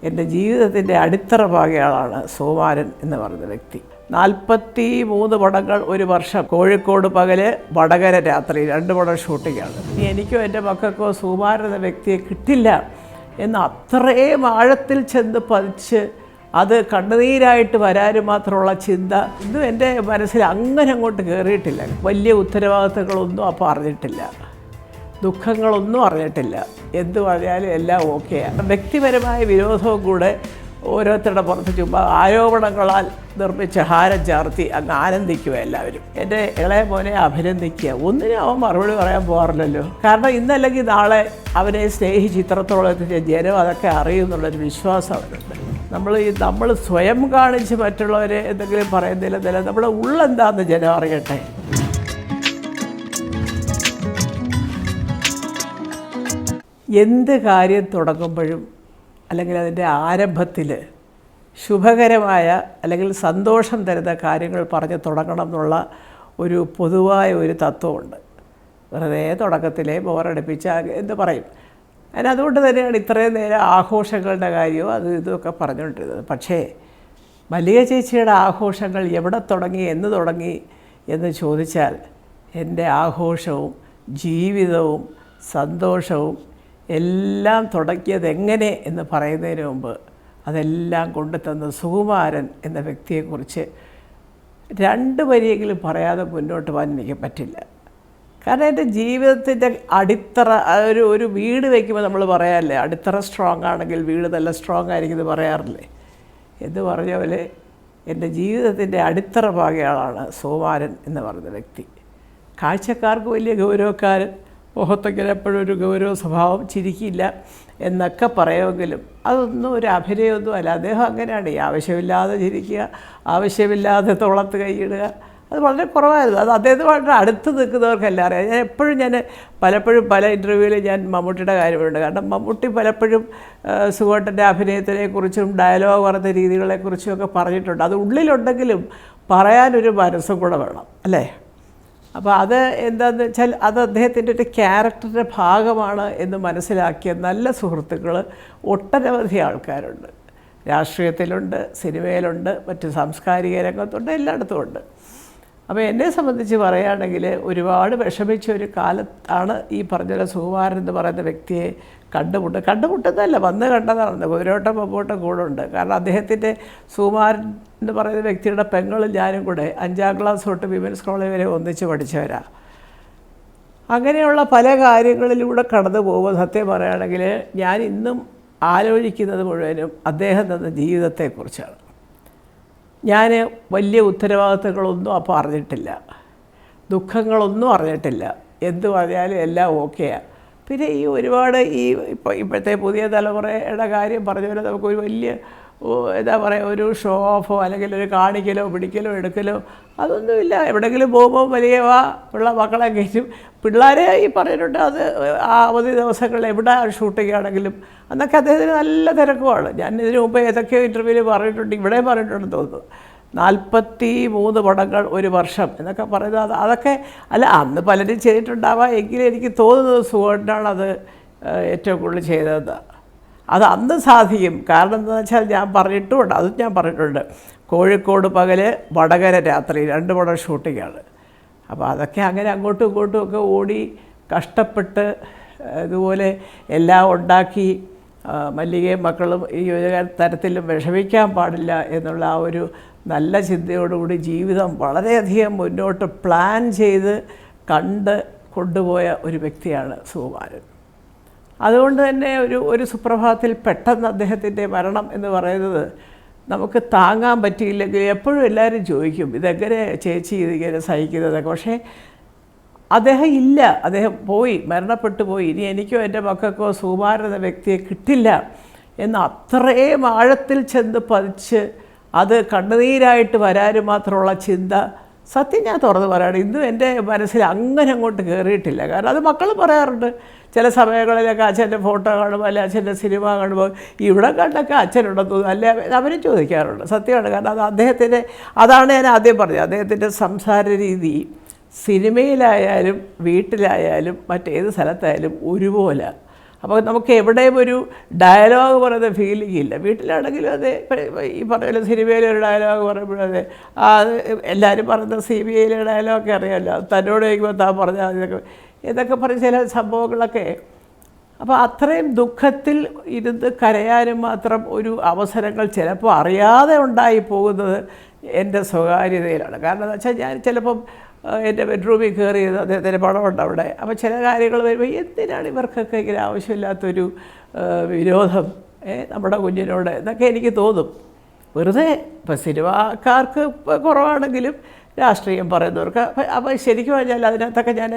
എൻ്റെ ജീവിതത്തിൻ്റെ അടിത്തറ പാകിയ സുകുമാരൻ എന്ന് പറയുന്ന വ്യക്തി. 43 പടങ്ങൾ ഒരു വർഷം. കോഴിക്കോട് പകല്, വടകര രാത്രി, 2 പടം ഷൂട്ടിങ്ങാണ്. എനിക്കോ എൻ്റെ മക്കൾക്കോ സുകുമാരൻ എന്ന വ്യക്തിയെ കിട്ടില്ല എന്ന് അത്രയും ആഴത്തിൽ ചെന്ന് പതിച്ച് അത് കണ്ണുനീരായിട്ട് വരാനും മാത്രമുള്ള ചിന്ത ഇന്നും എൻ്റെ മനസ്സിൽ അങ്ങനെ അങ്ങോട്ട് കയറിയിട്ടില്ല. വലിയ ഉത്തരവാദിത്തങ്ങളൊന്നും അപ്പോൾ അറിഞ്ഞിട്ടില്ല, ദുഃഖങ്ങളൊന്നും അറിഞ്ഞിട്ടില്ല. എന്ത് പറഞ്ഞാലും എല്ലാം ഓക്കെയാണ്. വ്യക്തിപരമായ വിരോധവും കൂടെ ഓരോരുത്തരുടെ പുറത്ത് ചുമ്മാ ആരോപണങ്ങളാൽ നിർമ്മിച്ച ഹാരം ചാർത്തി അങ്ങ് ആനന്ദിക്കുക എല്ലാവരും. എൻ്റെ ഇളയ മോനെ അഭിനന്ദിക്കുക. ഒന്നിനും അവൻ മറുപടി പറയാൻ പോകാറില്ലല്ലോ. കാരണം ഇന്നല്ലെങ്കിൽ നാളെ അവനെ സ്നേഹിച്ച് ഇത്രത്തോളം എത്തിച്ച ജനം അതൊക്കെ അറിയുമെന്നുള്ളൊരു വിശ്വാസം അവരുണ്ട്. നമ്മൾ സ്വയം കാണിച്ച് മറ്റുള്ളവരെ എന്തെങ്കിലും പറയുന്നില്ലെന്നല്ല, നമ്മുടെ ഉള്ളെന്താണെന്ന് ജനം അറിയട്ടെ. എന്ത് കാര്യം തുടങ്ങുമ്പോഴും അല്ലെങ്കിൽ അതിൻ്റെ ആരംഭത്തിൽ ശുഭകരമായ അല്ലെങ്കിൽ സന്തോഷം തരുന്ന കാര്യങ്ങൾ പറഞ്ഞ് തുടങ്ങണം എന്നുള്ള ഒരു പൊതുവായ ഒരു തത്വമുണ്ട്. വെറുതെ തുടക്കത്തിലേ ബോറടിപ്പിച്ച എന്ന് പറയും. അതുകൊണ്ട് തന്നെയാണ് ഇത്രയും നേരം ആഘോഷങ്ങളുടെ കാര്യവും ഇതൊക്കെ പറഞ്ഞുകൊണ്ടിരുന്നത്. പക്ഷേ മല്ലിക ചേച്ചിയുടെ ആഘോഷങ്ങൾ എവിടെ തുടങ്ങി, എന്ന് തുടങ്ങി എന്ന് ചോദിച്ചാൽ എൻ്റെ ആഘോഷവും ജീവിതവും സന്തോഷവും എല്ലാം തുടങ്ങിയത് എങ്ങനെ എന്ന് പറയുന്നതിന് മുമ്പ് അതെല്ലാം കൊണ്ടുതന്ന സുകുമാരൻ എന്ന വ്യക്തിയെക്കുറിച്ച് 2 വരിയെങ്കിലും പറയാതെ മുന്നോട്ട് പോകാൻ എനിക്ക് പറ്റില്ല. കാരണം എൻ്റെ ജീവിതത്തിൻ്റെ അടിത്തറ, ഒരു വീട് വയ്ക്കുമ്പോൾ നമ്മൾ പറയാറില്ലേ, അടിത്തറ സ്ട്രോങ് ആണെങ്കിൽ വീട് നല്ല സ്ട്രോങ് ആയിരിക്കും എന്ന് പറയാറില്ലേ. എന്ന് പറഞ്ഞ പോലെ എൻ്റെ ജീവിതത്തിൻ്റെ അടിത്തറ പാകിയ സുകുമാരൻ എന്ന് പറയുന്ന വ്യക്തി. കാഴ്ചക്കാർക്ക് വലിയ ഗൗരവക്കാരൻ, മുഖത്തൊക്കെ എപ്പോഴും ഒരു ഗൗരവ സ്വഭാവം, ചിരിക്കില്ല എന്നൊക്കെ പറയുമെങ്കിലും അതൊന്നും ഒരു അഭിനയമൊന്നും അല്ല. അദ്ദേഹം അങ്ങനെയാണ്. ഈ ആവശ്യമില്ലാതെ ചിരിക്കുക, ആവശ്യമില്ലാതെ തോളത്ത് കൈയിടുക, അത് വളരെ കുറവായിരുന്നു. അത് അദ്ദേഹത്തിന് അടുത്ത് നിൽക്കുന്നവർക്കെല്ലാം അറിയാം. ഞാൻ പലപ്പോഴും പല ഇൻ്റർവ്യൂവിൽ ഞാൻ മമ്മൂട്ടിയുടെ കാര്യമുണ്ട്. കാരണം മമ്മൂട്ടി പലപ്പോഴും സുകുമാരൻ്റെ അഭിനയത്തിനെക്കുറിച്ചും ഡയലോഗ് പറഞ്ഞ രീതികളെക്കുറിച്ചും ഒക്കെ പറഞ്ഞിട്ടുണ്ട്. അത് ഉള്ളിലുണ്ടെങ്കിലും പറയാനൊരു മനസ്സും കൂടെ വേണം, അല്ലേ? അപ്പോൾ അത് എന്താണെന്ന് വെച്ചാൽ അത് അദ്ദേഹത്തിൻ്റെ ഒരു ക്യാരക്ടറിൻ്റെ ഭാഗമാണ് എന്ന് മനസ്സിലാക്കിയ നല്ല സുഹൃത്തുക്കൾ ഒട്ടനവധി ആൾക്കാരുണ്ട്. രാഷ്ട്രീയത്തിലുണ്ട്, സിനിമയിലുണ്ട്, മറ്റ് സാംസ്കാരിക രംഗത്തുണ്ട്, എല്ലായിടത്തും ഉണ്ട്. അപ്പോൾ എന്നെ സംബന്ധിച്ച് പറയുകയാണെങ്കിൽ ഒരുപാട് വിഷമിച്ച ഒരു കാലത്താണ് ഈ പറഞ്ഞ സുകുമാരൻ എന്ന് പറയുന്ന വ്യക്തിയെ കണ്ടുമുട്ടുന്നതല്ല, വന്ന് കണ്ടതാണ്. കുതിരോട്ടം മമ്മൂട്ടം കൂടെ ഉണ്ട്. കാരണം അദ്ദേഹത്തിൻ്റെ സുകുമാരൻ എന്ന് പറയുന്ന വ്യക്തിയുടെ പെങ്ങളും ഞാനും കൂടെ 5ാം ക്ലാസ് തൊട്ട് വിമൻസ് കോളേജ് വരെ ഒന്നിച്ച് പഠിച്ചവരാണ്. അങ്ങനെയുള്ള പല കാര്യങ്ങളിലൂടെ കടന്നു പോകുമ്പോൾ സത്യം പറയുകയാണെങ്കിൽ ഞാൻ ഇന്നും ആലോചിക്കുന്നത് മുഴുവനും അദ്ദേഹം തന്ന ജീവിതത്തെക്കുറിച്ചാണ്. ഞാൻ വലിയ ഉത്തരവാദിത്തങ്ങളൊന്നും അപ്പോൾ അറിഞ്ഞിട്ടില്ല, ദുഃഖങ്ങളൊന്നും അറിഞ്ഞിട്ടില്ല. എന്ത് പറഞ്ഞാലും എല്ലാം ഓക്കെയാണ്. പിന്നെ ഈ ഒരുപാട് ഇപ്പോഴത്തെ പുതിയ തലമുറയുടെ കാര്യം പറഞ്ഞ പോലെ നമുക്കൊരു വലിയ എന്താ പറയുക, ഒരു ഷോ ഓഫോ അല്ലെങ്കിൽ ഒരു കാണിക്കലോ പിടിക്കലോ എടുക്കലോ അതൊന്നുമില്ല. എവിടെയെങ്കിലും പോകുമ്പോൾ വലിയ ഉള്ള മക്കളെ കയറ്റും. പിള്ളേരെ ഈ പറഞ്ഞിട്ടുണ്ട്. അത് ആ അവധി ദിവസങ്ങളിൽ എവിടെ ഷൂട്ടിംഗ് ആണെങ്കിലും അന്നൊക്കെ അദ്ദേഹത്തിന് നല്ല തിരക്കുമാണ്. ഞാൻ ഇതിനു മുമ്പ് ഏതൊക്കെയോ ഇൻ്റർവ്യൂവിൽ പറഞ്ഞിട്ടുണ്ട്, ഇവിടെ പറഞ്ഞിട്ടുണ്ടെന്ന് തോന്നുന്നു. 43 പടങ്ങൾ ഒരു വർഷം എന്നൊക്കെ പറയുന്നത് അതൊക്കെ അല്ല, അന്ന് പലരും ചെയ്തിട്ടുണ്ടാവാം. എങ്കിലും എനിക്ക് തോന്നുന്നത് സുകുമാരനാണ് അത് ഏറ്റവും കൂടുതൽ ചെയ്തത്. അത് അന്ന് സാധിക്കും. കാരണം എന്താണെന്ന് വെച്ചാൽ ഞാൻ പറഞ്ഞിട്ടുണ്ട്, കോഴിക്കോട് പകല്, വടകര രാത്രി, 2 പടം ഷൂട്ടിങ്ങാണ്. അപ്പോൾ അതൊക്കെ അങ്ങനെ അങ്ങോട്ടും ഇങ്ങോട്ടും ഒക്കെ ഓടി കഷ്ടപ്പെട്ട് ഇതുപോലെ എല്ലാം ഉണ്ടാക്കി മല്ലികയും മക്കളും ഈ ഒരു തരത്തിലും വിഷമിക്കാൻ പാടില്ല എന്നുള്ള ആ ഒരു നല്ല ചിന്തയോടുകൂടി ജീവിതം വളരെയധികം മുന്നോട്ട് പ്ലാൻ ചെയ്ത് കണ്ട് കൊണ്ടുപോയ ഒരു വ്യക്തിയാണ് സുകുമാരൻ. അതുകൊണ്ട് തന്നെ ഒരു സുപ്രഭാതത്തിൽ പെട്ടെന്ന് അദ്ദേഹത്തിൻ്റെ മരണം എന്ന് പറയുന്നത് നമുക്ക് താങ്ങാൻ പറ്റിയില്ലെങ്കിൽ എപ്പോഴും എല്ലാവരും ചോദിക്കും, ഇതെങ്ങനെ ചേച്ചി ഇതിങ്ങനെ സഹിക്കുന്നതൊക്കെ. പക്ഷേ അദ്ദേഹം പോയി, മരണപ്പെട്ടു പോയി. ഇനി എനിക്കോ എൻ്റെ മക്കൾക്കോ സുകുമാരൻ എന്ന വ്യക്തിയെ കിട്ടില്ല എന്ന് അത്രയും ആഴത്തിൽ ചെന്ന് പതിച്ച് അത് കണ്ണുനീരായിട്ട് വരാനും മാത്രമുള്ള ചിന്ത സത്യം ഞാൻ തുറന്ന് പറയണം, ഇന്നും എൻ്റെ മനസ്സിൽ അങ്ങനെ അങ്ങോട്ട് കയറിയിട്ടില്ല. കാരണം അത് മക്കൾ പറയാറുണ്ട്. ചില സമയങ്ങളിലൊക്കെ അച്ഛൻ്റെ ഫോട്ടോ കാണുമ്പോൾ അല്ലെ അച്ഛൻ്റെ സിനിമ കാണുമ്പോൾ ഇവിടെ കണ്ടൊക്കെ അച്ഛനുണ്ടെന്ന് തോന്നുന്നു, അല്ലെ അവരും ചോദിക്കാറുണ്ട്. സത്യമാണ്. കാരണം അതാണ് ഞാൻ ആദ്യം പറഞ്ഞത്. അദ്ദേഹത്തിൻ്റെ സംസാര രീതി സിനിമയിലായാലും വീട്ടിലായാലും മറ്റേത് സ്ഥലത്തായാലും ഒരുപോലെ. അപ്പോൾ നമുക്ക് എവിടെയും ഒരു ഡയലോഗ് പറയുന്ന ഫീലിംഗ് ഇല്ല. വീട്ടിലാണെങ്കിലും അതെ, ഈ പറഞ്ഞ സിനിമയിലെ ഒരു ഡയലോഗ് പറയുമ്പോഴതെ അത് എല്ലാവരും പറയുന്ന CBIയിലെ ഡയലോഗൊക്കെ അറിയാമല്ലോ, തന്നോട് ചോദിക്കുമ്പോൾ താൻ പറഞ്ഞാൽ ഇതൊക്കെ പറഞ്ഞ ചില സംഭവങ്ങളൊക്കെ. അപ്പോൾ അത്രയും ദുഃഖത്തിൽ ഇരുന്ന് കരയാനും മാത്രം ഒരു അവസരങ്ങൾ ചിലപ്പോൾ അറിയാതെ ഉണ്ടായി പോകുന്നത് എൻ്റെ സ്വകാര്യതയിലാണ്. കാരണം എന്താ വെച്ചാൽ ഞാൻ ചിലപ്പം എൻ്റെ ബെഡ്റൂമിൽ കയറി അദ്ദേഹത്തിൻ്റെ പടമുണ്ട് അവിടെ. അപ്പോൾ ചില കാര്യങ്ങൾ വരുമ്പോൾ എന്തിനാണ് ഇവർക്കൊക്കെ ഇങ്ങനെ ആവശ്യമില്ലാത്തൊരു വിരോധം നമ്മുടെ കുഞ്ഞിനോട് എന്നൊക്കെ എനിക്ക് തോന്നും. വെറുതെ ഇപ്പോൾ സിനിമാക്കാർക്ക് കുറവാണെങ്കിലും രാഷ്ട്രീയം പറയുന്നവർക്ക്. അപ്പോൾ ശരിക്കും പറഞ്ഞാൽ അതിനകത്തൊക്കെ ഞാൻ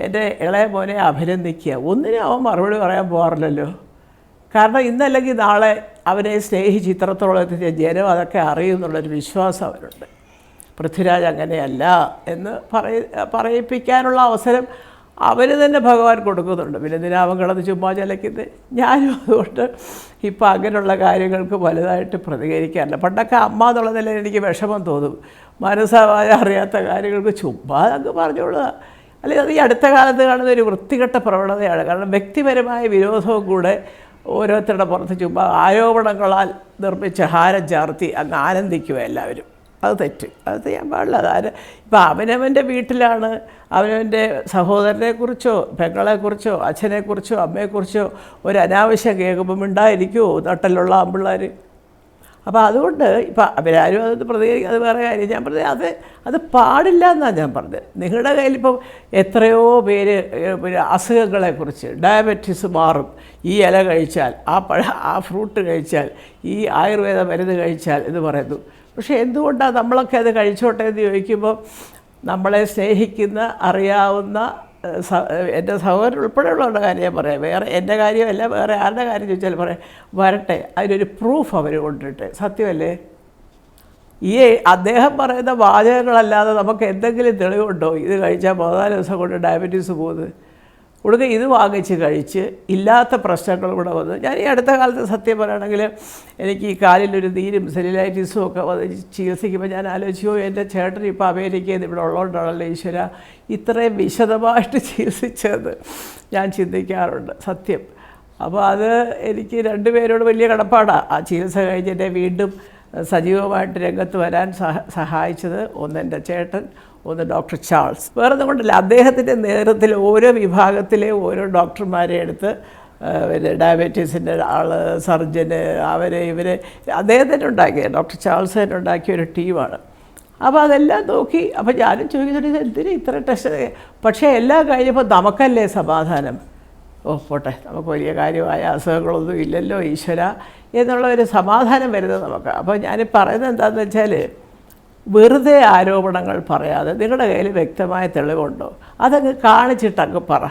എൻ്റെ ഇളയ മോനെ അഭിനന്ദിക്കുക. ഒന്നിനും അവൻ മറുപടി പറയാൻ പോകാറില്ലല്ലോ. കാരണം ഇന്നല്ലെങ്കിൽ നാളെ അവനെ സ്നേഹിച്ച് ഇത്രത്തോളം എത്തിച്ച ജനം അതൊക്കെ അറിയുമെന്നുള്ളൊരു വിശ്വാസം അവരുണ്ട്. പൃഥ്വിരാജ് അങ്ങനെയല്ല എന്ന് പറയിപ്പിക്കാനുള്ള അവസരം അവർ തന്നെ ഭഗവാൻ കൊടുക്കുന്നുണ്ട്. പിന്നെ എന്തിനാവൻ കിടന്ന് ചുമ്മാ ചലയ്ക്കുന്നത്. ഞാനും അതുകൊണ്ട് ഇപ്പം അങ്ങനെയുള്ള കാര്യങ്ങൾക്ക് വലുതായിട്ട് പ്രതികരിക്കാറില്ല. പണ്ടൊക്കെ അമ്മ എന്നുള്ള നിലയിൽ എനിക്ക് വിഷമം തോന്നും. മനസ്സാവാതെ അറിയാത്ത കാര്യങ്ങൾക്ക് ചുമ്മാ അങ്ങ് പറഞ്ഞോളുക. അല്ലെങ്കിൽ അത് ഈ അടുത്ത കാലത്ത് കാണുന്ന ഒരു വൃത്തികെട്ട പ്രവണതയാണ്. കാരണം വ്യക്തിപരമായ വിരോധവും കൂടെ ഓരോരുത്തരുടെ പുറത്ത് ചുമ്മാ ആരോപണങ്ങളാൽ നിർമ്മിച്ച ഹാരം ചാർത്തി അങ്ങ് ആനന്ദിക്കുക എല്ലാവരും. അത് തെറ്റ്, അത് ചെയ്യാൻ പാടില്ല. അതായത് ഇപ്പം അവനവൻ്റെ വീട്ടിലാണ് അവനവൻ്റെ സഹോദരനെക്കുറിച്ചോ പെങ്ങളെക്കുറിച്ചോ അച്ഛനെക്കുറിച്ചോ അമ്മയെക്കുറിച്ചോ ഒരു അനാവശ്യം കേൾക്കുമ്പോൾ മിണ്ടായിരിക്കുമോ നട്ടലുള്ള ആമ്പിള്ളേർ? അപ്പോൾ അതുകൊണ്ട് ഇപ്പം അവരാരും അത് പ്രതികരിക്കുക, അത് വേറെ കാര്യം. ഞാൻ പറഞ്ഞത് അത് പാടില്ല എന്നാണ് ഞാൻ പറഞ്ഞത്. നിങ്ങളുടെ കയ്യിലിപ്പം എത്രയോ പേര് പിന്നെ അസുഖങ്ങളെക്കുറിച്ച് ഡയബറ്റീസ് മാറും ഈ ഇല കഴിച്ചാൽ, ആ ഫ്രൂട്ട് കഴിച്ചാൽ, ഈ ആയുർവേദ മരുന്ന് കഴിച്ചാൽ എന്ന് പറയുന്നു. പക്ഷേ എന്തുകൊണ്ടാണ് നമ്മളൊക്കെ അത് കഴിച്ചോട്ടെ എന്ന് ചോദിക്കുമ്പോൾ നമ്മളെ സ്നേഹിക്കുന്ന അറിയാവുന്ന എൻ്റെ സഹോദരൻ ഉൾപ്പെടെയുള്ളവരുടെ കാര്യം ഞാൻ പറയാം. വേറെ എൻ്റെ കാര്യമല്ല, വേറെ ആരുടെ കാര്യം ചോദിച്ചാൽ പറയാം വരട്ടെ, അതിനൊരു പ്രൂഫ് അവർ കൊണ്ടിട്ട്. സത്യമല്ലേ? ഈ അദ്ദേഹം പറയുന്ന വാചകങ്ങളല്ലാതെ നമുക്ക് എന്തെങ്കിലും തെളിവുണ്ടോ ഇത് കഴിച്ചാൽ 14 ദിവസം കൊണ്ട് ഡയബറ്റീസ് പോകുന്നത്? ഉടനെ ഇത് വാങ്ങിച്ച് കഴിച്ച് ഇല്ലാത്ത പ്രശ്നങ്ങൾ കൂടെ വന്നു. ഞാൻ ഈ അടുത്ത കാലത്ത് സത്യം പറയുകയാണെങ്കിൽ എനിക്ക് ഈ കാലിലൊരു നീരും സെല്ലുലൈറ്റിസും ഒക്കെ വന്ന് ചികിത്സിക്കുമ്പോൾ ഞാൻ ആലോചിച്ചു, എൻ്റെ ചേട്ടൻ ഇപ്പോൾ അമേരിക്കയിൽ നിന്ന് ഇവിടെ ഉള്ളതുകൊണ്ടാണല്ലോ ഈശ്വര ഇത്രയും വിശദമായിട്ട് ചികിത്സിച്ചത് ഞാൻ ചിന്തിക്കാറുണ്ട് സത്യം. അപ്പോൾ അത് എനിക്ക് രണ്ടുപേരോട് വലിയ കടപ്പാടാണ്. ആ ചികിത്സ കഴിഞ്ഞ് എന്നെ വീണ്ടും സജീവമായിട്ട് രംഗത്ത് വരാൻ സഹായിച്ചത് ഒന്ന് എൻ്റെ ചേട്ടൻ, ഒന്ന് ഡോക്ടർ ചാൾസ്. വേറെ ഒന്നും കൊണ്ടല്ല, അദ്ദേഹത്തിൻ്റെ നേതൃത്വത്തിൽ ഓരോ വിഭാഗത്തിലെ ഓരോ ഡോക്ടർമാരെ എടുത്ത് പിന്നെ ഡയബറ്റീസിൻ്റെ ആൾ, സർജന്, ഇവരെ അദ്ദേഹത്തിൻ്റെ ഉണ്ടാക്കിയ ഡോക്ടർ ചാൾസ് തന്നെ ഉണ്ടാക്കിയ ഒരു ടീമാണ്. അപ്പോൾ അതെല്ലാം നോക്കി. അപ്പോൾ ഞാനും ചോദിക്കുന്നുണ്ട് എന്തിനും ഇത്ര ടെസ്റ്റ്? പക്ഷേ എല്ലാം കഴിഞ്ഞപ്പോൾ നമുക്കല്ലേ സമാധാനം. പോട്ടെ, നമുക്ക് വലിയ കാര്യമായ അസുഖങ്ങളൊന്നും ഇല്ലല്ലോ ഈശ്വര എന്നുള്ള ഒരു സമാധാനം വരുന്നത് നമുക്ക്. അപ്പോൾ ഞാൻ പറയുന്നത് എന്താണെന്ന് വെച്ചാൽ വെറുതെ ആരോപണങ്ങൾ പറയാതെ നിങ്ങളുടെ കയ്യിൽ വ്യക്തമായ തെളിവുണ്ടോ അതങ്ങ് കാണിച്ചിട്ടങ്ങ് പറ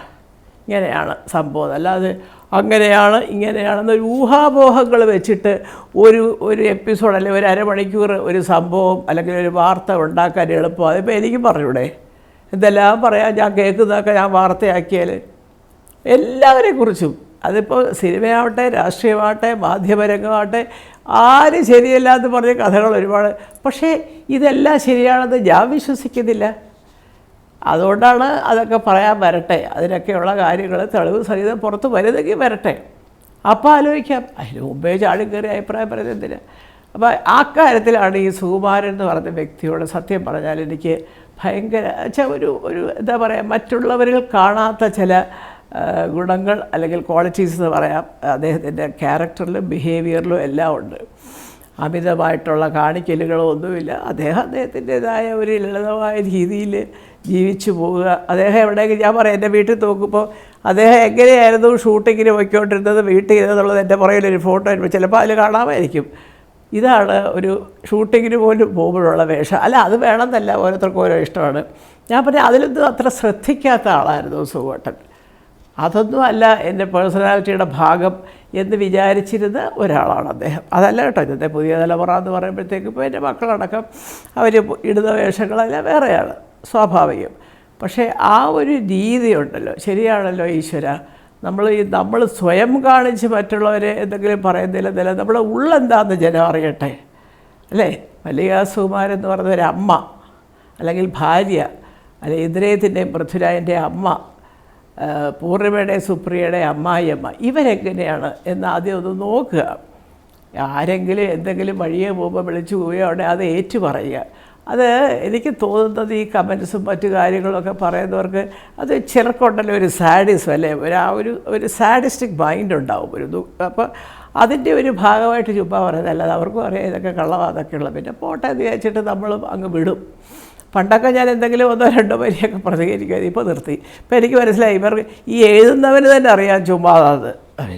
ഇങ്ങനെയാണ് സംഭവം. അല്ലാതെ അങ്ങനെയാണ് ഇങ്ങനെയാണെന്നൊരു ഊഹാപോഹങ്ങൾ വെച്ചിട്ട് ഒരു എപ്പിസോഡ് അല്ലെങ്കിൽ ഒരു അരമണിക്കൂർ ഒരു സംഭവം അല്ലെങ്കിൽ ഒരു വാർത്ത ഉണ്ടാക്കാൻ എളുപ്പം. അതിപ്പോൾ എനിക്കും പറഞ്ഞൂടെ? എന്തെല്ലാം പറയാം, ഞാൻ കേൾക്കുന്നതൊക്കെ ഞാൻ വാർത്തയാക്കിയാൽ എല്ലാവരെക്കുറിച്ചും. അതിപ്പോൾ സിനിമയാവട്ടെ, രാഷ്ട്രീയമാവട്ടെ, മാധ്യമരംഗമാവട്ടെ, ആരും ശരിയല്ല എന്ന് പറഞ്ഞ കഥകൾ ഒരുപാട്. പക്ഷേ ഇതെല്ലാം ശരിയാണെന്ന് ഞാൻ വിശ്വസിക്കുന്നില്ല. അതുകൊണ്ടാണ് അതൊക്കെ പറയാൻ വരട്ടെ, അതിനൊക്കെയുള്ള കാര്യങ്ങൾ തെളിവ് സഹിതം പുറത്ത് വരുന്നെങ്കിൽ വരട്ടെ, അപ്പോൾ ആലോചിക്കാം. അതിന് മുമ്പേ ചാടി കയറി അഭിപ്രായം പറയുന്നത് എന്തിനാ? അപ്പോൾ ആ കാര്യത്തിലാണ് ഈ സുകുമാരൻ എന്ന് പറഞ്ഞ വ്യക്തിയോട് സത്യം പറഞ്ഞാൽ എനിക്ക് ഭയങ്കര ഒരു എന്താ പറയുക, മറ്റുള്ളവരിൽ കാണാത്ത ചില ഗുണങ്ങൾ അല്ലെങ്കിൽ ക്വാളിറ്റീസ് എന്ന് പറയാം അദ്ദേഹത്തിൻ്റെ ക്യാരക്ടറിലും ബിഹേവിയറിലും എല്ലാം ഉണ്ട്. അമിതമായിട്ടുള്ള കാണിക്കലുകളോ ഒന്നുമില്ല. അദ്ദേഹത്തിൻ്റേതായ ഒരു ലളിതമായ രീതിയിൽ ജീവിച്ചു പോവുക. അദ്ദേഹം എവിടെയെങ്കിലും ഞാൻ പറയാം, എൻ്റെ വീട്ടിൽ നോക്കുമ്പോൾ അദ്ദേഹം എങ്ങനെയായിരുന്നു ഷൂട്ടിങ്ങിന് പോയിക്കൊണ്ടിരുന്നത്, വീട്ടിൽ ഇരുന്നുള്ളത് എൻ്റെ പുറകിലൊരു ഫോട്ടോ വരുമ്പോൾ ചിലപ്പോൾ അതിൽ കാണാമായിരിക്കും. ഇതാണ് ഒരു ഷൂട്ടിങ്ങിന് പോലും പോകുമ്പോഴുള്ള വേഷം. അല്ല, അത് വേണമെന്നല്ല, ഓരോരുത്തർക്കും ഓരോ ഇഷ്ടമാണ്. ഞാൻ പറഞ്ഞാൽ അതിലൊന്നും അത്ര ശ്രദ്ധിക്കാത്ത ആളായിരുന്നു സുകുമാരൻ. അതൊന്നും അല്ല എൻ്റെ പേഴ്സണാലിറ്റിയുടെ ഭാഗം എന്ന് വിചാരിച്ചിരുന്ന ഒരാളാണ് അദ്ദേഹം. അതല്ല കേട്ടോ, ഇന്നത്തെ പുതിയ തലമുറ എന്ന് പറയുമ്പോഴത്തേക്കും ഇപ്പോൾ എൻ്റെ മക്കളടക്കം അവർ ഇടുന്ന വേഷങ്ങളെല്ലാം വേറെയാണ്, സ്വാഭാവികം. പക്ഷേ ആ ഒരു രീതി ഉണ്ടല്ലോ, ശരിയാണല്ലോ ഈശ്വര. നമ്മൾ സ്വയം കാണിച്ച് മറ്റുള്ളവരെ എന്തെങ്കിലും പറയുന്നില്ലെന്നല്ല, നമ്മുടെ ഉള്ളെന്താണെന്ന് ജനം അറിയട്ടെ അല്ലേ? മല്ലികാ സുകുമാരൻ എന്ന് പറഞ്ഞ ഒരു അമ്മ അല്ലെങ്കിൽ ഭാര്യ, അല്ലെങ്കിൽ ഇന്ദ്രയത്തിൻ്റെയും പൃഥ്വിരാജിൻ്റെയും അമ്മ, പൂർണിമയുടെ സുപ്രിയയുടെ അമ്മായിയമ്മ ഇവരെങ്ങനെയാണ് എന്ന് ആദ്യം ഒന്ന് നോക്കുക. ആരെങ്കിലും എന്തെങ്കിലും വഴിയെ പോകുമ്പോൾ വിളിച്ചു പോവുകയോ അവിടെ അത് ഏറ്റു പറയുക. അത് എനിക്ക് തോന്നുന്നത് ഈ കമൻസും മറ്റു കാര്യങ്ങളൊക്കെ പറയുന്നവർക്ക് അത് ചിലർക്കുണ്ടല്ലോ ഒരു സാഡിസം അല്ലേ, ഒരു സാഡിസ്റ്റിക് മൈൻഡ് ഉണ്ടാവും അപ്പോൾ അതിൻ്റെ ഒരു ഭാഗമായിട്ട് ചുമ്മാ പറയുന്നതല്ലാതെ അവർക്കും അറിയാം ഇതൊക്കെ കള്ളവാതൊക്കെയുള്ള. പിന്നെ പോട്ടെ എന്ന് വിചാരിച്ചിട്ട് നമ്മളും അങ്ങ് വിടും. പണ്ടൊക്കെ ഞാൻ എന്തെങ്കിലും 1-2 വരിയൊക്കെ പ്രതികരിക്കുക, ഇപ്പോൾ നിർത്തി. ഇപ്പം എനിക്ക് മനസ്സിലായി ഇവർക്ക് ഈ എഴുതുന്നവന് തന്നെ അറിയാം ചുമ്മാതാത്.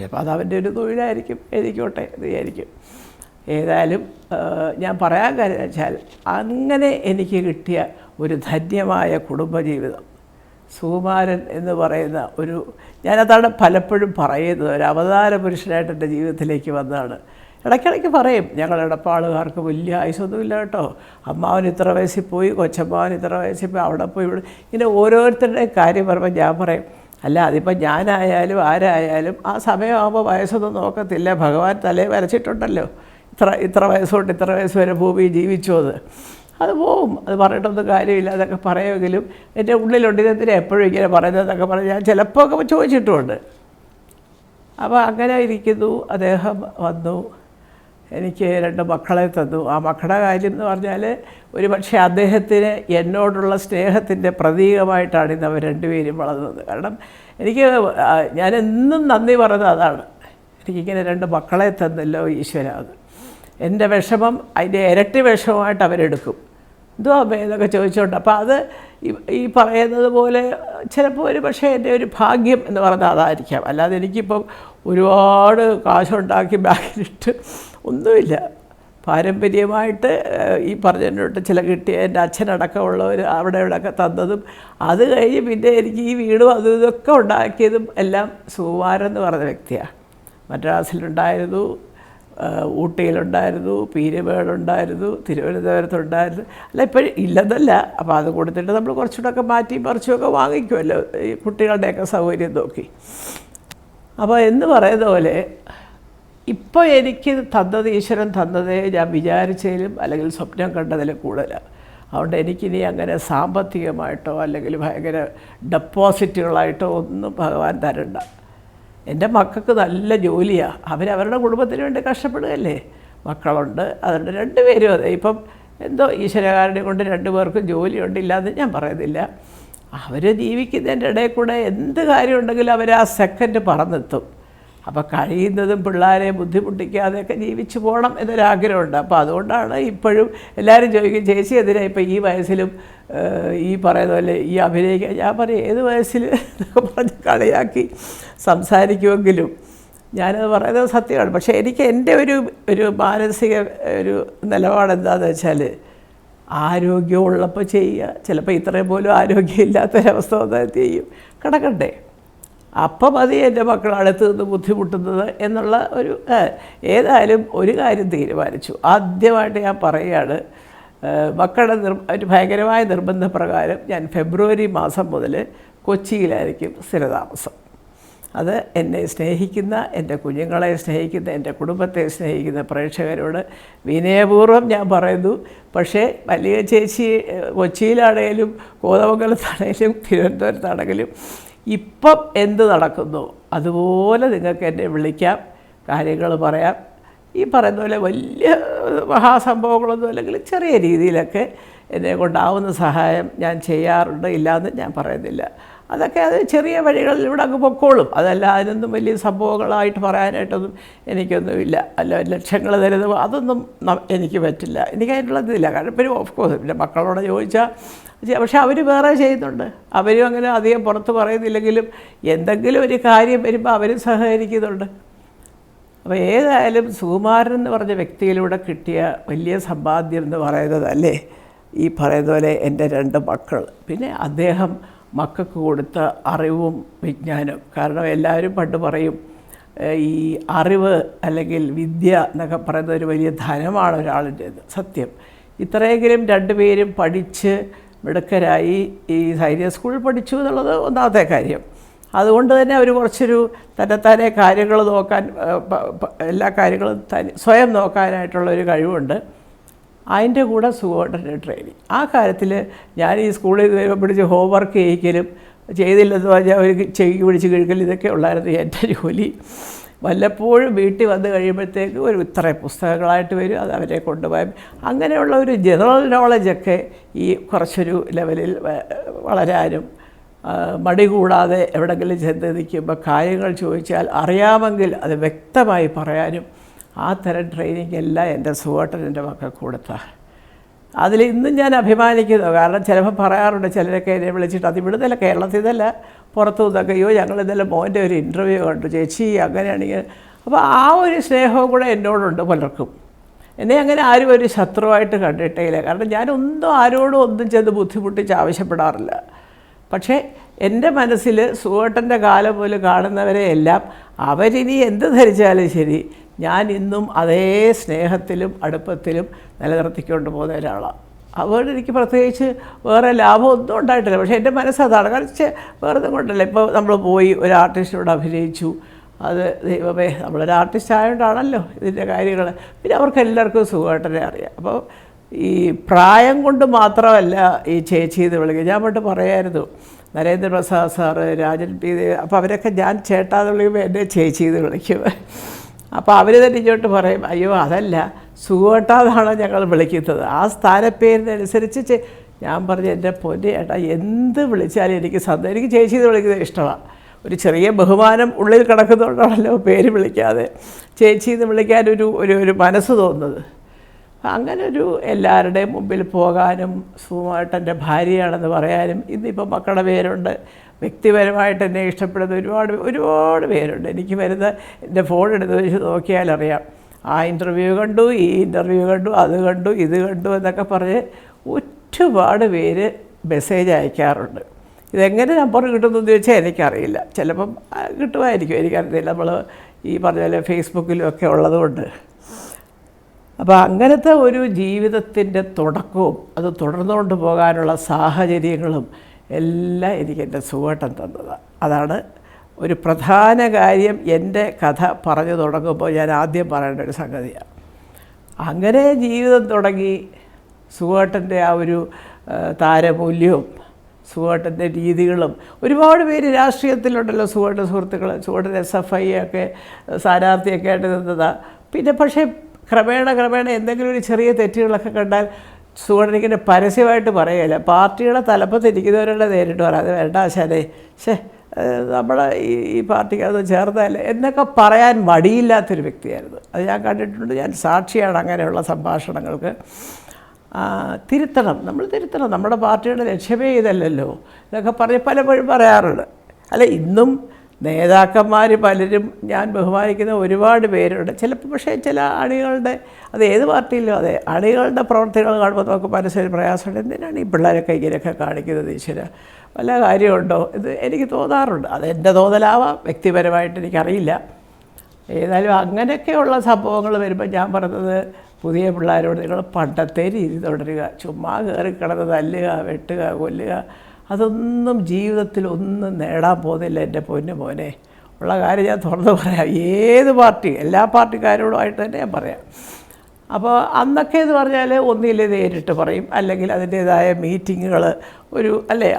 അപ്പോൾ അതവൻ്റെ ഒരു തൊഴിലായിരിക്കും, എഴുതിക്കോട്ടെ എന്ന് വിചാരിക്കും. ഏതായാലും ഞാൻ പറയാൻ കാര്യം വെച്ചാൽ അങ്ങനെ എനിക്ക് കിട്ടിയ ഒരു ധന്യമായ കുടുംബജീവിതം, സുകുമാരൻ എന്ന് പറയുന്ന ഞാനതാണ് പലപ്പോഴും പറയുന്നത്, ഒരു അവതാര പുരുഷനായിട്ട് എൻ്റെ ജീവിതത്തിലേക്ക് വന്നതാണ്. ഇടയ്ക്കിടയ്ക്ക് പറയും ഞങ്ങൾ ഇടപ്പാളുകാർക്ക് വലിയ ആയുസൊന്നുമില്ല കേട്ടോ, അമ്മാവൻ ഇത്ര വയസ്സിൽ പോയി, കൊച്ചമ്മാവൻ ഇത്ര വയസ്സിൽ പോയി, അവിടെ പോയി ഇവിടെ ഇങ്ങനെ ഓരോരുത്തരുടെ കാര്യം പറയുമ്പോൾ ഞാൻ പറയും അല്ല അതിപ്പോൾ ഞാനായാലും ആരായാലും ആ സമയമാകുമ്പോൾ വയസ്സൊന്നും നോക്കത്തില്ല, ഭഗവാൻ തലേ വരച്ചിട്ടുണ്ടല്ലോ ഇത്ര വയസ്സുകൊണ്ട് ഇത്ര വയസ്സ് വരെ ഭൂമി ജീവിച്ചു അത് പോവും, അത് പറഞ്ഞിട്ടൊന്നും കാര്യമില്ല അതൊക്കെ പറയുമെങ്കിലും എൻ്റെ ഉള്ളിലുണ്ട് ഇതെന്തിനാ എപ്പോഴും ഇങ്ങനെ പറയുന്നതെന്നൊക്കെ പറഞ്ഞ് ഞാൻ ചിലപ്പോൾ ഒക്കെ ചോദിച്ചിട്ടുമുണ്ട്. അപ്പോൾ അങ്ങനെ ഇരിക്കുന്നു. അദ്ദേഹം വന്നു, എനിക്ക് 2 മക്കളെ തന്നു. ആ മക്കളുടെ കാര്യം എന്ന് പറഞ്ഞാൽ ഒരു പക്ഷേ അദ്ദേഹത്തിന് എന്നോടുള്ള സ്നേഹത്തിൻ്റെ പ്രതീകമായിട്ടാണ് ഇന്ന് അവർ 2 പേരും വളർന്നത്. കാരണം ഞാനെന്നും നന്ദി പറയുന്നത് അതാണ്, എനിക്കിങ്ങനെ 2 മക്കളെ തന്നല്ലോ ഈശ്വര. അത് എൻ്റെ വിഷമം അതിൻ്റെ ഇരട്ടി വിഷമമായിട്ട് അവരെടുക്കും. എന്തോ അമ്മ എന്നൊക്കെ ചോദിച്ചോണ്ട്. അപ്പോൾ അത് ഈ പറയുന്നത് പോലെ ചിലപ്പോൾ ഒരു പക്ഷേ എൻ്റെ ഒരു ഭാഗ്യം എന്ന് പറഞ്ഞാൽ അതായിരിക്കാം. അല്ലാതെ എനിക്കിപ്പം ഒരുപാട് കാശുണ്ടാക്കി ബാഗിലിട്ട് ഒന്നുമില്ല. പാരമ്പര്യമായിട്ട് ഈ പറഞ്ഞിട്ട് ചില കിട്ടിയ എൻ്റെ അച്ഛനടക്കമുള്ളവർ അവിടെ ഇവിടെയൊക്കെ തന്നതും അത് കഴിഞ്ഞ് പിന്നെ എനിക്ക് ഈ വീടും അതും ഇതൊക്കെ ഉണ്ടാക്കിയതും എല്ലാം സുകുമാരൻ എന്ന് പറഞ്ഞ വ്യക്തിയാണ്. മദ്രാസിലുണ്ടായിരുന്നു, ഊട്ടിയിലുണ്ടായിരുന്നു, പീരുമേടുണ്ടായിരുന്നു, തിരുവനന്തപുരത്തുണ്ടായിരുന്നു. അല്ല ഇപ്പോഴും ഇല്ലെന്നല്ല. അപ്പോൾ അത് കൊടുത്തിട്ട് നമ്മൾ കുറച്ചുകൂടെയൊക്കെ മാറ്റി മറിച്ചുമൊക്കെ വാങ്ങിക്കുമല്ലോ ഈ കുട്ടികളുടെയൊക്കെ സൗകര്യം നോക്കി. അപ്പോൾ എന്ന് പറയുന്ന പോലെ ഇപ്പോൾ എനിക്ക് തന്നത് ഈശ്വരൻ തന്നതേ ഞാൻ വിചാരിച്ചതിലും അല്ലെങ്കിൽ സ്വപ്നം കണ്ടതിലും കൂടുതലാണ്. അതുകൊണ്ട് എനിക്കിനി അങ്ങനെ സാമ്പത്തികമായിട്ടോ അല്ലെങ്കിൽ ഭയങ്കര ഡെപ്പോസിറ്റുകളായിട്ടോ ഒന്നും ഭഗവാൻ തരണ്ട. എൻ്റെ മക്കൾക്ക് നല്ല ജോലിയാണ്, അവരവരുടെ കുടുംബത്തിന് വേണ്ടി കഷ്ടപ്പെടുകയല്ലേ. മക്കളുണ്ട്, അതുകൊണ്ട് 2 പേരും അതെ. ഇപ്പം എന്തോ ഈശ്വരകാരുണ്യം കൊണ്ട് 2 പേർക്കും ജോലിയുണ്ട്, ഇല്ലാന്ന് ഞാൻ പറയുന്നില്ല. അവർ ജീവിക്കുന്നതിൻ്റെ ഇടയിൽ കൂടെ എന്ത് കാര്യം ഉണ്ടെങ്കിലും അവർ ആ സെക്കൻഡ് പറന്നെത്തും. അപ്പോൾ കഴിയുന്നതും പിള്ളേരെ ബുദ്ധിമുട്ടിക്കാതെയൊക്കെ ജീവിച്ചു പോകണം എന്നൊരാഗ്രഹമുണ്ട്. അപ്പോൾ അതുകൊണ്ടാണ് ഇപ്പോഴും എല്ലാവരും ചോദിക്കും ചേച്ചി എന്തിനാ ഇപ്പോൾ ഈ വയസ്സിലും ഈ പറയുന്ന പോലെ ഈ അഭിനയിക്കാൻ. ഞാൻ പറയും ഏത് വയസ്സിൽ എന്നൊക്കെ പറഞ്ഞ് കളിയാക്കി സംസാരിക്കുമെങ്കിലും ഞാനത് പറയുന്നത് സത്യമാണ്. പക്ഷേ എനിക്ക് എൻ്റെ ഒരു മാനസിക ഒരു നിലപാട് എന്താണെന്ന് വെച്ചാൽ ആരോഗ്യമുള്ളപ്പോൾ ചെയ്യുക. ചിലപ്പോൾ ഇത്രയും പോലും ആരോഗ്യമില്ലാത്തൊരവസ്ഥ വന്നാൽ ചെയ്യും, കിടക്കണ്ടേ. അപ്പം മതി എൻ്റെ മക്കൾ അടുത്ത് നിന്ന് ബുദ്ധിമുട്ടുന്നത് എന്നുള്ള ഏതായാലും ഒരു കാര്യം തീരുമാനിച്ചു. ആദ്യമായിട്ട് ഞാൻ പറയുകയാണ്, മക്കളുടെ ഒരു ഭയങ്കരമായ നിർബന്ധപ്രകാരം ഞാൻ ഫെബ്രുവരി മാസം മുതൽ കൊച്ചിയിലായിരിക്കും സ്ഥിരതാമസം. അത് എന്നെ സ്നേഹിക്കുന്ന, എൻ്റെ കുഞ്ഞുങ്ങളെ സ്നേഹിക്കുന്ന, എൻ്റെ കുടുംബത്തെ സ്നേഹിക്കുന്ന പ്രേക്ഷകരോട് വിനയപൂർവ്വം ഞാൻ പറയുന്നു. പക്ഷേ വലിയ ചേച്ചി കൊച്ചിയിലാണെങ്കിലും കോതമംഗലത്താണെങ്കിലും തിരുവനന്തപുരത്താണെങ്കിലും ഇപ്പം എന്ത് നടക്കുന്നു അതുപോലെ നിങ്ങൾക്ക് എന്നെ വിളിക്കാം, കാര്യങ്ങൾ പറയാം. ഈ പറയുന്ന പോലെ വലിയ മഹാസംഭവങ്ങളൊന്നും അല്ലെങ്കിൽ ചെറിയ രീതിയിലൊക്കെ എന്നെ കൊണ്ടാവുന്ന സഹായം ഞാൻ ചെയ്യാറുണ്ട്, ഇല്ലയെന്ന് ഞാൻ പറയുന്നില്ല. അതൊക്കെ അത് ചെറിയ വഴികളിലൂടെ അങ്ങ് പൊക്കോളും. അതല്ല അതിനൊന്നും വലിയ സംഭവങ്ങളായിട്ട് പറയാനായിട്ടൊന്നും എനിക്കൊന്നുമില്ല. അല്ല ലക്ഷങ്ങൾ തരുന്നത് അതൊന്നും എനിക്ക് പറ്റില്ല, എനിക്കതിനുള്ളതില്ല. കാരണം പിന്നെ ഓഫ് കോഴ്സ് പിന്നെ മക്കളോട് ചോദിച്ചാൽ പക്ഷെ അവർ വേറെ ചെയ്യുന്നുണ്ട്. അവരും അങ്ങനെ അധികം പുറത്ത് പറയുന്നില്ലെങ്കിലും എന്തെങ്കിലും ഒരു കാര്യം വരുമ്പോൾ അവരും സഹകരിക്കുന്നുണ്ട്. അപ്പോൾ ഏതായാലും സുകുമാരൻ എന്ന് പറഞ്ഞ വ്യക്തിയിലൂടെ കിട്ടിയ വലിയ സമ്പാദ്യം എന്ന് പറയുന്നത് അല്ലേ ഈ പറയുന്ന പോലെ എൻ്റെ 2 മക്കൾ. പിന്നെ അദ്ദേഹം മക്കൾക്ക് കൊടുത്ത അറിവും വിജ്ഞാനവും. കാരണം എല്ലാവരും പണ്ട് പറയും ഈ അറിവ് അല്ലെങ്കിൽ വിദ്യ എന്നൊക്കെ പറയുന്നത് ഒരു വലിയ ധനമാണ് ഒരാളിൻ്റേത്. സത്യം. ഇത്രയെങ്കിലും 2 പേരും പഠിച്ച് മിടുക്കരായി ഈ സൈനിക സ്കൂളിൽ പഠിച്ചു എന്നുള്ളത് ഒന്നാമത്തെ കാര്യം. അതുകൊണ്ട് തന്നെ അവർ കുറച്ചൊരു തന്നെത്താനെ കാര്യങ്ങൾ നോക്കാൻ, എല്ലാ കാര്യങ്ങളും സ്വയം നോക്കാനായിട്ടുള്ളൊരു കഴിവുണ്ട്. അതിൻ്റെ കൂടെ സുഖമായിട്ടൊരു ട്രെയിനിങ്. ആ കാര്യത്തിൽ ഞാൻ ഈ സ്കൂളിൽ പിടിച്ച് ഹോംവർക്ക് ചെയ്യിക്കലും ചെയ്തില്ലെന്ന് പറഞ്ഞാൽ ഒരു ചെവി പിടിച്ച് കിഴുക്കൽ ഇതൊക്കെ ഉള്ളായിരുന്നു എൻ്റെ ജോലി. വല്ലപ്പോഴും വീട്ടിൽ വന്ന് കഴിയുമ്പോഴത്തേക്ക് ഒരു ഇത്ര പുസ്തകങ്ങളായിട്ട് വരും, അത് അവരെ കൊണ്ടുപോയി അങ്ങനെയുള്ള ഒരു ജനറൽ നോളജൊക്കെ ഈ കുറച്ചൊരു ലെവലിൽ വളരാനും മടി കൂടാതെ എവിടെയെങ്കിലും ചെന്ന് നിൽക്കുമ്പോൾ കാര്യങ്ങൾ ചോദിച്ചാൽ അറിയാമെങ്കിൽ അത് വ്യക്തമായി പറയാനും ആ തരം ട്രെയിനിങ് എല്ലാം എൻ്റെ സുഹൃത്തൻ എൻ്റെ മക്കൾക്ക് കൊടുത്താണ്. അതിൽ ഇന്നും ഞാൻ അഭിമാനിക്കുന്നു. കാരണം ചിലപ്പോൾ പറയാറുണ്ട് ചിലരൊക്കെ എന്നെ വിളിച്ചിട്ട് അത് ഇവിടുന്നല്ല, കേരളത്തിൽ നിന്നല്ല, പുറത്തു നിന്നൊക്കെ, അയ്യോ ഞങ്ങൾ ഇന്നലെ മോൻ്റെ ഒരു ഇൻ്റർവ്യൂ കണ്ടു ചേച്ചി അങ്ങനെയാണെങ്കിൽ. അപ്പോൾ ആ ഒരു സ്നേഹവും കൂടെ എന്നോടുണ്ട് പലർക്കും. എന്നെ അങ്ങനെ ആരും ഒരു ശത്രുവായിട്ട് കണ്ടിട്ടേ ഇല്ല. കാരണം ഞാനൊന്നും ആരോടും ഒന്നും ചെന്ന് ബുദ്ധിമുട്ടിച്ച് ആവശ്യപ്പെടാറില്ല. പക്ഷേ എൻ്റെ മനസ്സിൽ സുഹൃത്തൻ്റെ കാലം പോലും കാണുന്നവരെ എല്ലാം അവരിനി എന്ത് ധരിച്ചാലും ശരി ഞാൻ ഇന്നും അതേ സ്നേഹത്തിലും അടുപ്പത്തിലും നിലനിർത്തിക്കൊണ്ട് പോകുന്ന ഒരാളാണ്. അതുകൊണ്ട് എനിക്ക് പ്രത്യേകിച്ച് വേറെ ലാഭമൊന്നും ഉണ്ടായിട്ടില്ല. പക്ഷേ എൻ്റെ മനസ്സതാണ്. കാരണം വേറെ ഒന്നും കൊണ്ടല്ല. ഇപ്പോൾ നമ്മൾ പോയി ഒരു ആർട്ടിസ്റ്റിനോട് അഭിനയിച്ചു, അത് ദൈവമേ നമ്മളൊരു ആർട്ടിസ്റ്റ് ആയതുകൊണ്ടാണല്ലോ ഇതിൻ്റെ കാര്യങ്ങൾ. പിന്നെ അവർക്ക് എല്ലാവർക്കും സുഖമായിട്ടേ അറിയാം. അപ്പോൾ ഈ പ്രായം കൊണ്ട് മാത്രമല്ല ഈ ചേച്ചി എന്ന് വിളിക്കുക. ഞാൻ പണ്ട് പറയായിരുന്നു നരേന്ദ്രപ്രസാദ് സാറ്, രാജൻ പി ദേവ്, അപ്പോൾ അവരൊക്കെ ഞാൻ ചേട്ടാന്ന് വിളിക്കുമ്പോൾ എന്നെ ചേച്ചി എന്ന് വിളിക്കും. അപ്പോൾ അവർ തന്നെ ഇങ്ങോട്ട് പറയും, അയ്യോ അതല്ല സുഖേട്ടാന്നാണ് ഞങ്ങൾ വിളിക്കുന്നത്, ആ സ്ഥാനപ്പേരിനനുസരിച്ച്. ഞാൻ പറഞ്ഞു എൻ്റെ പൊന്നെ ഏട്ടാ എന്ത് വിളിച്ചാലും എനിക്ക് എനിക്ക് ചേച്ചി എന്ന് വിളിക്കുന്നത് ഇഷ്ടമാണ്. ഒരു ചെറിയ ബഹുമാനം ഉള്ളിൽ കിടക്കുന്നതുകൊണ്ടാണല്ലോ പേര് വിളിക്കാതെ ചേച്ചി എന്ന് വിളിക്കാനൊരു ഒരു മനസ്സ് തോന്നുന്നത്. അങ്ങനൊരു എല്ലാവരുടെയും മുമ്പിൽ പോകാനും സുഖമായിട്ടെൻ്റെ ഭാര്യയാണെന്ന് പറയാനും ഇന്നിപ്പം മക്കളുടെ പേരുണ്ട്. വ്യക്തിപരമായിട്ട് എന്നെ ഇഷ്ടപ്പെടുന്ന ഒരുപാട് പേരുണ്ട്. എനിക്ക് വരുന്ന എൻ്റെ ഫോൺ എടുത്ത് വെച്ച് നോക്കിയാലറിയാം, ആ ഇൻ്റർവ്യൂ കണ്ടു, ഈ ഇൻ്റർവ്യൂ കണ്ടു, അത് കണ്ടു, ഇത് കണ്ടു എന്നൊക്കെ പറഞ്ഞ് ഒരുപാട് പേര് മെസ്സേജ് അയക്കാറുണ്ട്. ഇതെങ്ങനെ നമ്പർ കിട്ടുമെന്ന് ചോദിച്ചാൽ എനിക്കറിയില്ല. ചിലപ്പം കിട്ടുമായിരിക്കും, എനിക്കറിയില്ല. നമ്മൾ ഈ പറഞ്ഞ പോലെ ഫേസ്ബുക്കിലും ഒക്കെ ഉള്ളതുകൊണ്ട്. അപ്പോൾ അങ്ങനത്തെ ഒരു ജീവിതത്തിൻ്റെ തുടക്കവും അത് തുടർന്നുകൊണ്ട് പോകാനുള്ള സാഹചര്യങ്ങളും എല്ലാം എനിക്ക് എൻ്റെ സുഖേട്ടൻ തന്നതാണ്. അതാണ് ഒരു പ്രധാന കാര്യം. എൻ്റെ കഥ പറഞ്ഞു തുടങ്ങുമ്പോൾ ഞാൻ ആദ്യം പറയേണ്ട ഒരു സംഗതിയാണ്. അങ്ങനെ ജീവിതം തുടങ്ങി സുഖേട്ടൻ്റെ ആ ഒരു താരമൂല്യവും സുഖേട്ടൻ്റെ രീതികളും. ഒരുപാട് പേര് രാഷ്ട്രീയത്തിലുണ്ടല്ലോ സുഖേട്ടൻ സുഹൃത്തുക്കൾ, സുഖേട്ടൻ SFI ഒക്കെ സ്ഥാനാർത്ഥിയൊക്കെ ആയിട്ട് നിന്നതാണ്. പിന്നെ പക്ഷേ ക്രമേണ എന്തെങ്കിലും ഒരു ചെറിയ തെറ്റുകളൊക്കെ കണ്ടാൽ സുഖേട്ടനിങ്ങനെ പരസ്യമായിട്ട് പറയുകയില്ല. പാർട്ടിയുടെ തലപ്പത്തിരിക്കുന്നവരുടെ നേരിട്ട് പറയാം, അത് വേണ്ട ആശാനെ, നമ്മളെ ഈ പാർട്ടിക്ക് അത് ചേർന്നതല്ലേ എന്നൊക്കെ പറയാൻ മടിയില്ലാത്തൊരു വ്യക്തിയായിരുന്നു. അത് ഞാൻ കണ്ടിട്ടുണ്ട്, ഞാൻ സാക്ഷിയാണ് അങ്ങനെയുള്ള സംഭാഷണങ്ങൾക്ക്. നമ്മൾ തിരുത്തണം, നമ്മുടെ പാർട്ടിയുടെ ലക്ഷ്യമേ ഇതല്ലല്ലോ എന്നൊക്കെ പറഞ്ഞ് പലപ്പോഴും പറയാറുണ്ട്. അല്ല, ഇന്നും നേതാക്കന്മാർ പലരും ഞാൻ ബഹുമാനിക്കുന്ന ഒരുപാട് പേരുണ്ട്. ചിലപ്പോൾ പക്ഷേ ചില അണികളുടെ, അത് ഏത് പാർട്ടിയിലും അതെ, അണികളുടെ പ്രവർത്തികൾ കാണുമ്പോൾ നമുക്ക് മനസ്സിൽ പ്രയാസമുണ്ട്. എന്തിനാണ് ഈ പിള്ളേരൊക്കെ ഇങ്ങനെയൊക്കെ കാണിക്കുന്നത്, ഈശ്വര വല്ല കാര്യമുണ്ടോ ഇത് എനിക്ക് തോന്നാറുണ്ട്. അതെൻ്റെ തോന്നലാവാം, വ്യക്തിപരമായിട്ട് എനിക്കറിയില്ല. ഏതായാലും അങ്ങനെയൊക്കെയുള്ള സംഭവങ്ങൾ വരുമ്പോൾ ഞാൻ പറഞ്ഞത് പുതിയ പിള്ളേരോട് നിങ്ങൾ പണ്ടത്തെ രീതി തുടരുക. ചുമ്മാ കയറി കിടന്ന് തല്ലുക, വെട്ടുക, കൊല്ലുക, അതൊന്നും ജീവിതത്തിൽ ഒന്നും നേടാൻ പോകുന്നില്ല എൻ്റെ പൊന്നു മോനെ. ഉള്ള കാര്യം ഞാൻ തുറന്ന് പറയാം. ഏത് പാർട്ടി, എല്ലാ പാർട്ടിക്കാരോടുമായിട്ട് തന്നെ ഞാൻ പറയാം. അപ്പോൾ അന്നൊക്കെ എന്ന് പറഞ്ഞാൽ ഒന്നില്ലേ നേരിട്ട് പറയും, അല്ലെങ്കിൽ അതിൻ്റേതായ മീറ്റിങ്ങുകൾ,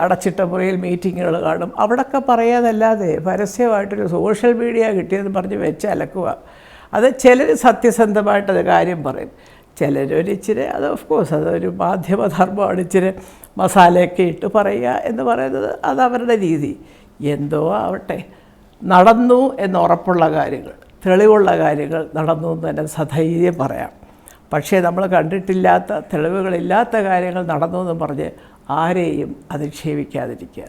അടച്ചിട്ട മുറിയിൽ മീറ്റിങ്ങുകൾ കാണും. അവിടെയൊക്കെ പറയാതല്ലാതെ പരസ്യമായിട്ടൊരു സോഷ്യൽ മീഡിയ കിട്ടിയെന്ന് പറഞ്ഞ് വെച്ച് അലക്കുക. അത് ചിലർ സത്യസന്ധമായിട്ടത് കാര്യം പറയും, ചിലരൊരിച്ചിരി, അത് ഓഫ് കോഴ്സ് അതൊരു മാധ്യമധർമ്മമാണ്, ഇച്ചിരി മസാലയൊക്കെ ഇട്ട് പറയുക എന്ന് പറയുന്നത് അതവരുടെ രീതി. എന്തോ ആവട്ടെ, നടന്നു എന്നുറപ്പുള്ള കാര്യങ്ങൾ, തെളിവുള്ള കാര്യങ്ങൾ നടന്നു എന്ന് തന്നെ സധൈര്യം പറയാം. പക്ഷേ നമ്മൾ കണ്ടിട്ടില്ലാത്ത, തെളിവുകളില്ലാത്ത കാര്യങ്ങൾ നടന്നു എന്ന് പറഞ്ഞ് ആരെയും അധിക്ഷേപിക്കാതിരിക്കുക.